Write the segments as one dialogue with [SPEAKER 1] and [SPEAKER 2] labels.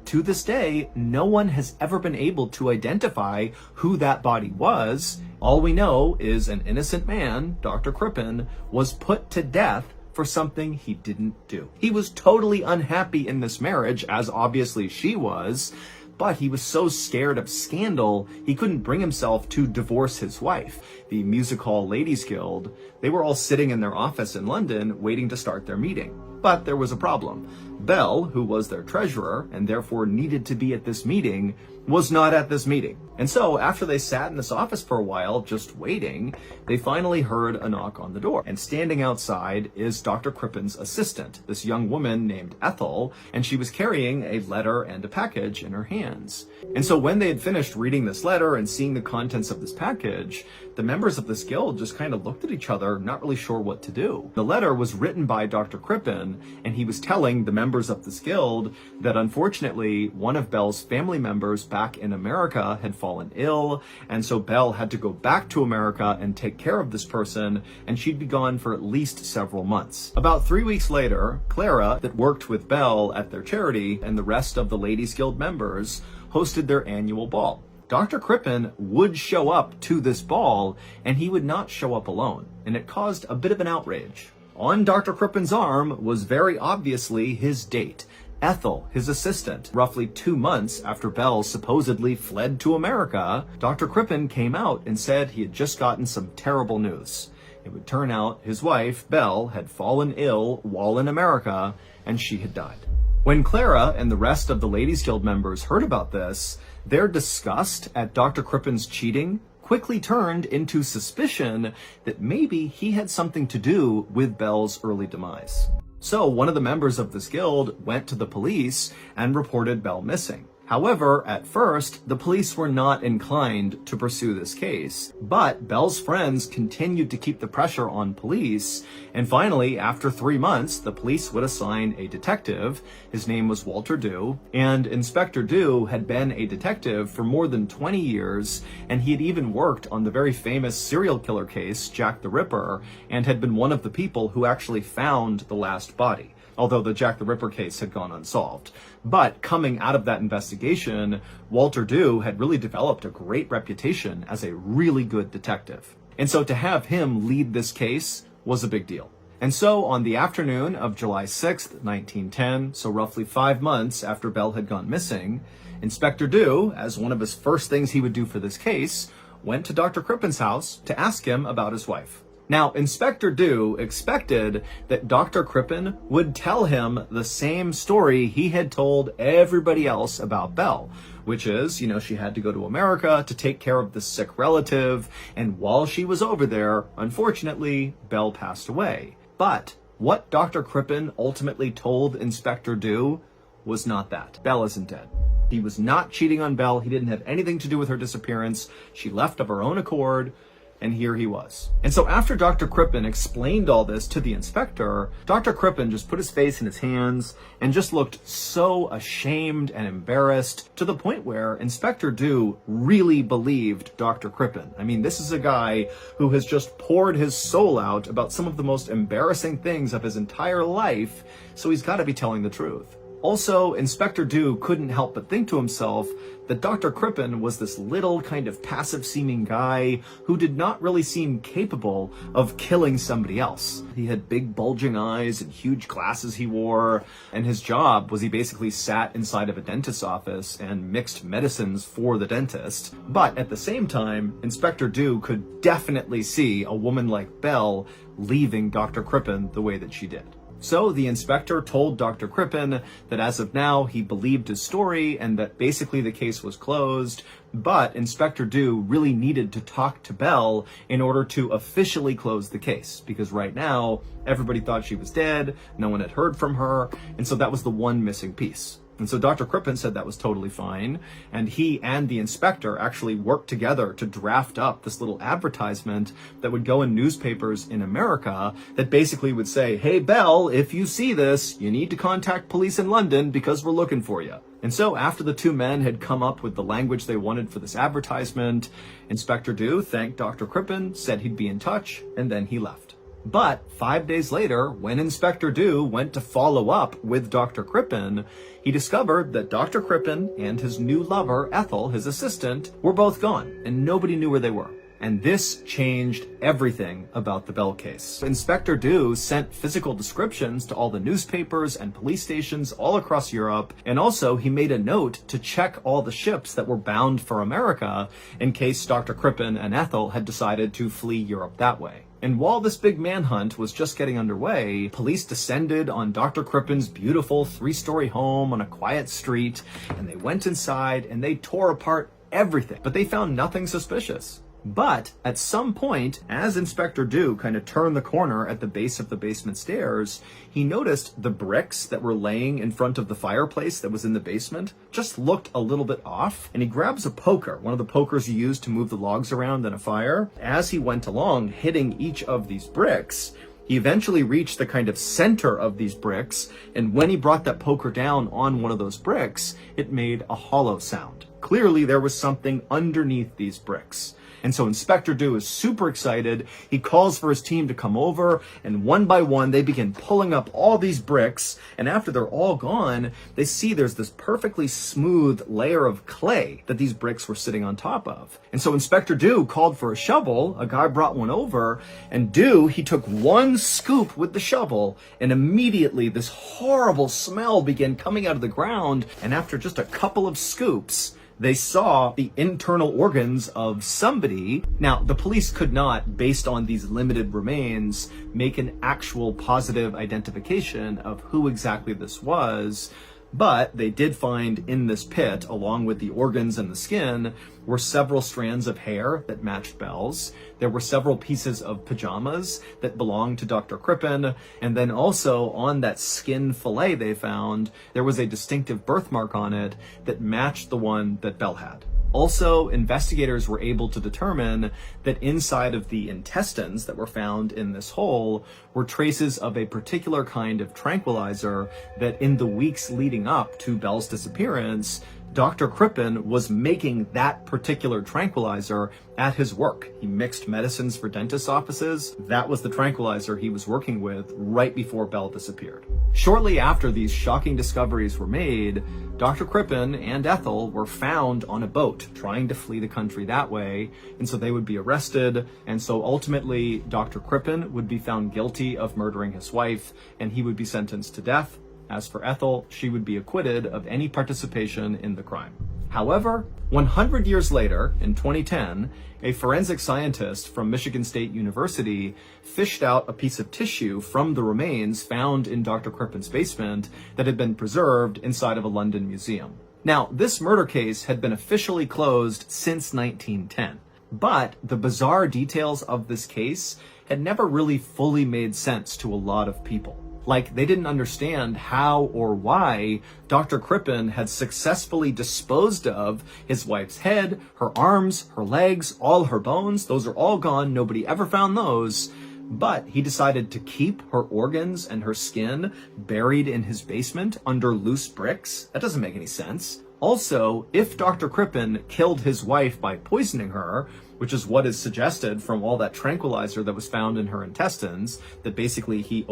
[SPEAKER 1] to this day, no one has ever been able to identify who that body was. All we know is an innocent man, Dr. Crippen, was put to death for something he didn't do. He was totally unhappy in this marriage, as obviously she was, but he was so scared of scandal, he couldn't bring himself to divorce his wife. The Music Hall Ladies Guild, they were all sitting in their office in London waiting to start their meeting. But there was a problem. Belle, who was their treasurer and therefore needed to be at this meeting, was not at this meeting. And so after they sat in this office for a while, just waiting, they finally heard a knock on the door. And standing outside is Dr. Crippen's assistant, this young woman named Ethel, and she was carrying a letter and a package in her hands. And so when they had finished reading this letter and seeing the contents of this package, the members of this guild just kind of looked at each other, not really sure what to do. The letter was written by Dr. Crippen, and he was telling the members of this guild that unfortunately one of Belle's family members back in America had fallen ill, and so Belle had to go back to America and take care of this person, and she'd be gone for at least several months. About 3 weeks later, Clara, that worked with Belle at their charity, and the rest of the Ladies Guild members hosted their annual ball. Dr. Crippen would show up to this ball, and he would not show up alone, and it caused a bit of an outrage. On Dr. Crippen's arm was very obviously his date, Ethel, his assistant. Roughly 2 months after Belle supposedly fled to America, Dr. Crippen came out and said he had just gotten some terrible news. It would turn out his wife, Belle, had fallen ill while in America, and she had died. When Clara and the rest of the Ladies Guild members heard about this, their disgust at Dr. Crippen's cheating quickly turned into suspicion that maybe he had something to do with Belle's early demise. So one of the members of this guild went to the police and reported Belle missing. However, at first, the police were not inclined to pursue this case, but Belle's friends continued to keep the pressure on police, and finally, after 3 months, the police would assign a detective. His name was Walter Dew, and Inspector Dew had been a detective for more than 20 years, and he had even worked on the very famous serial killer case, Jack the Ripper, and had been one of the people who actually found the last body, although the Jack the Ripper case had gone unsolved. But coming out of that investigation, Walter Dew had really developed a great reputation as a really good detective. And so to have him lead this case was a big deal. And so on the afternoon of July 6th, 1910, so roughly 5 months after Belle had gone missing, Inspector Dew, as one of his first things he would do for this case, went to Dr. Crippen's house to ask him about his wife. Now, Inspector Dew expected that Dr. Crippen would tell him the same story he had told everybody else about Belle, which is, she had to go to America to take care of this sick relative, and while she was over there, unfortunately, Belle passed away. But what Dr. Crippen ultimately told Inspector Dew was not that. Belle isn't dead. He was not cheating on Belle. He didn't have anything to do with her disappearance. She left of her own accord. And here he was. And so after Dr. Crippen explained all this to the inspector, Dr. Crippen just put his face in his hands and just looked so ashamed and embarrassed, to the point where Inspector Dew really believed Dr. Crippen. I mean, this is a guy who has just poured his soul out about some of the most embarrassing things of his entire life, so he's got to be telling the truth. Also, Inspector Dew couldn't help but think to himself that Dr. Crippen was this little kind of passive-seeming guy who did not really seem capable of killing somebody else. He had big bulging eyes and huge glasses he wore, and his job was he basically sat inside of a dentist's office and mixed medicines for the dentist. But at the same time, Inspector Dew could definitely see a woman like Belle leaving Dr. Crippen the way that she did. So the inspector told Dr. Crippen that as of now, he believed his story and that basically the case was closed, but Inspector Dew really needed to talk to Belle in order to officially close the case, because right now, everybody thought she was dead, no one had heard from her, and so that was the one missing piece. And so Dr. Crippen said that was totally fine, and he and the inspector actually worked together to draft up this little advertisement that would go in newspapers in America that basically would say, "Hey, Belle, if you see this, you need to contact police in London because we're looking for you." And so after the two men had come up with the language they wanted for this advertisement, Inspector Dew thanked Dr. Crippen, said he'd be in touch, and then he left. But 5 days later, when Inspector Dew went to follow up with Dr. Crippen, he discovered that Dr. Crippen and his new lover, Ethel, his assistant, were both gone, and nobody knew where they were. And this changed everything about the Bell case. Inspector Dew sent physical descriptions to all the newspapers and police stations all across Europe, and also he made a note to check all the ships that were bound for America in case Dr. Crippen and Ethel had decided to flee Europe that way. And while this big manhunt was just getting underway, police descended on Dr. Crippen's beautiful 3-story home on a quiet street, and they went inside and they tore apart everything, but they found nothing suspicious. But at some point, as Inspector Dew kind of turned the corner at the base of the basement stairs, he noticed the bricks that were laying in front of the fireplace that was in the basement just looked a little bit off. And he grabs a poker, one of the pokers you use to move the logs around in a fire. As he went along, hitting each of these bricks, he eventually reached the kind of center of these bricks, and when he brought that poker down on one of those bricks, it made a hollow sound. Clearly, there was something underneath these bricks. And so Inspector Dew is super excited. He calls for his team to come over, and one by one, they begin pulling up all these bricks. And after they're all gone, they see there's this perfectly smooth layer of clay that these bricks were sitting on top of. And so Inspector Dew called for a shovel. A guy brought one over, and Dew, he took one scoop with the shovel, and immediately this horrible smell began coming out of the ground. And after just a couple of scoops, they saw the internal organs of somebody. Now, the police could not, based on these limited remains, make an actual positive identification of who exactly this was, but they did find in this pit, along with the organs and the skin, were several strands of hair that matched Bell's. There were several pieces of pajamas that belonged to Dr. Crippen, and then also on that skin fillet they found, there was a distinctive birthmark on it that matched the one that Bell had. Also, investigators were able to determine that inside of the intestines that were found in this hole were traces of a particular kind of tranquilizer that in the weeks leading up to Bell's disappearance, Dr. Crippen was making that particular tranquilizer at his work. He mixed medicines for dentist offices. That was the tranquilizer he was working with right before Bell disappeared. Shortly after these shocking discoveries were made, Dr. Crippen and Ethel were found on a boat trying to flee the country that way, and so they would be arrested, and so ultimately Dr. Crippen would be found guilty of murdering his wife, and he would be sentenced to death. As for Ethel, she would be acquitted of any participation in the crime. However, 100 years later, in 2010, a forensic scientist from Michigan State University fished out a piece of tissue from the remains found in Dr. Crippen's basement that had been preserved inside of a London museum. Now, this murder case had been officially closed since 1910, but the bizarre details of this case had never really fully made sense to a lot of people. Like, they didn't understand how or why Dr. Crippen had successfully disposed of his wife's head, her arms, her legs, all her bones. Those are all gone. Nobody ever found those. But he decided to keep her organs and her skin buried in his basement under loose bricks. That doesn't make any sense. Also, if Dr. Crippen killed his wife by poisoning her, which is what is suggested from all that tranquilizer that was found in her intestines, that basically he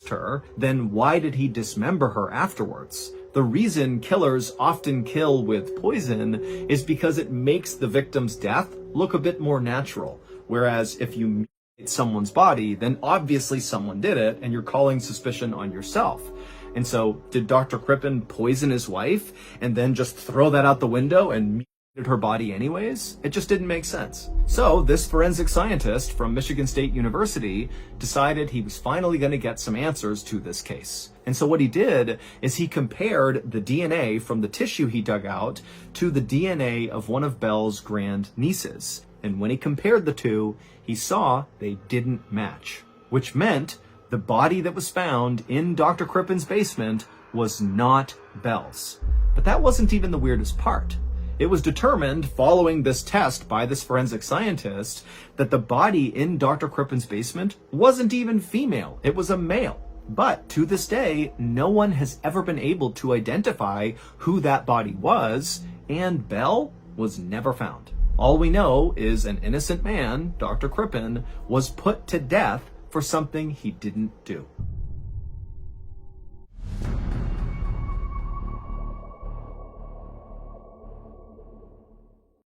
[SPEAKER 1] her, then why did he dismember her afterwards? The reason killers often kill with poison is because it makes the victim's death look a bit more natural. Whereas if you mutilate someone's body, then obviously someone did it and you're calling suspicion on yourself. And so did Dr. Crippen poison his wife and then just throw that out the window and mutilate her body anyways? It just didn't make sense. So this forensic scientist from Michigan State University decided he was finally going to get some answers to this case. And so what he did is he compared the DNA from the tissue he dug out to the DNA of one of Bell's grand nieces. And when he compared the two, he saw they didn't match, which meant the body that was found in Dr. Crippen's basement was not Bell's. But that wasn't even the weirdest part. It was determined, following this test by this forensic scientist, that the body in Dr. Crippen's basement wasn't even female. It was a male. But to this day, no one has ever been able to identify who that body was, and Bell was never found. All we know is an innocent man, Dr. Crippen, was put to death for something he didn't do.